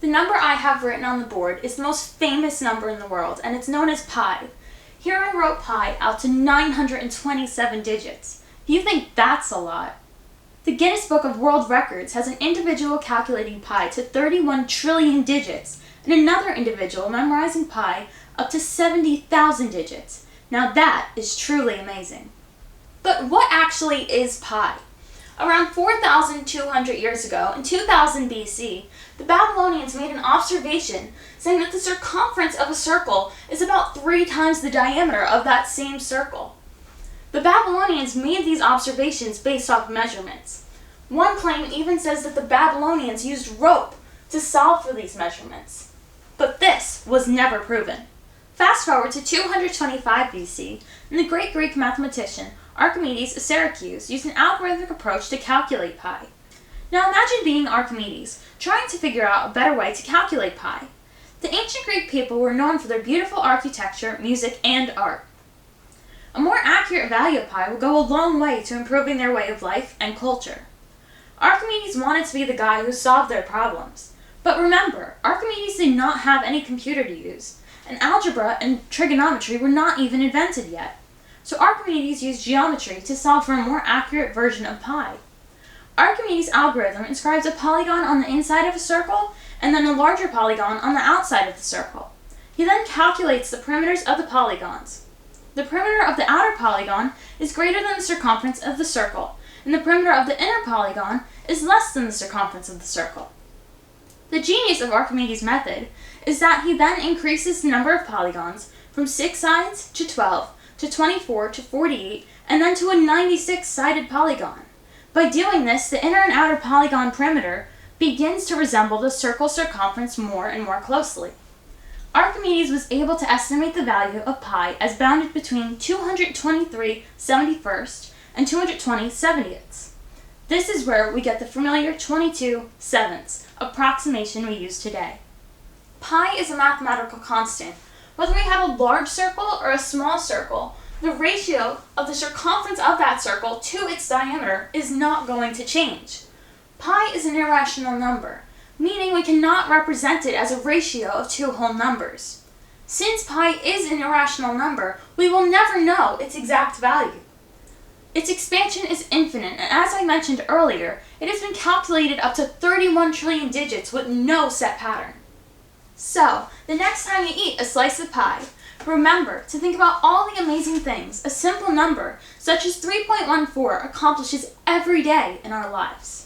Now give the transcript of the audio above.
The number I have written on the board is the most famous number in the world, and it's known as pi. Here I wrote pi out to 927 digits. Do you think that's a lot? The Guinness Book of World Records has an individual calculating pi to 31 trillion digits, and another individual memorizing pi up to 70,000 digits. Now that is truly amazing. But what actually is pi? Around 4,200 years ago, in 2000 BC, the Babylonians made an observation saying that the circumference of a circle is about 3 times the diameter of that same circle. The Babylonians made these observations based off measurements. One claim even says that the Babylonians used rope to solve for these measurements. But this was never proven. Fast forward to 225 BC, and the great Greek mathematician Archimedes of Syracuse used an algorithmic approach to calculate pi. Now imagine being Archimedes, trying to figure out a better way to calculate pi. The ancient Greek people were known for their beautiful architecture, music, and art. A more accurate value of pi will go a long way to improving their way of life and culture. Archimedes wanted to be the guy who solved their problems. But remember, Archimedes did not have any computer to use, and algebra and trigonometry were not even invented yet. So Archimedes used geometry to solve for a more accurate version of pi. Archimedes' algorithm inscribes a polygon on the inside of a circle and then a larger polygon on the outside of the circle. He then calculates the perimeters of the polygons. The perimeter of the outer polygon is greater than the circumference of the circle, and the perimeter of the inner polygon is less than the circumference of the circle. The genius of Archimedes' method is that he then increases the number of polygons from 6 sides to 12 to 24 to 48 and then to a 96-sided polygon. By doing this, the inner and outer polygon perimeter begins to resemble the circle circumference more and more closely. Archimedes was able to estimate the value of pi as bounded between 223/71 and 220/70. This is where we get the familiar 22/7 approximation we use today. Pi is a mathematical constant. Whether we have a large circle or a small circle, the ratio of the circumference of that circle to its diameter is not going to change. Pi is an irrational number, meaning we cannot represent it as a ratio of 2 whole numbers. Since pi is an irrational number, we will never know its exact value. Its expansion is infinite, and as I mentioned earlier, it has been calculated up to 31 trillion digits with no set pattern. So, the next time you eat a slice of pie, remember to think about all the amazing things a simple number such as 3.14 accomplishes every day in our lives.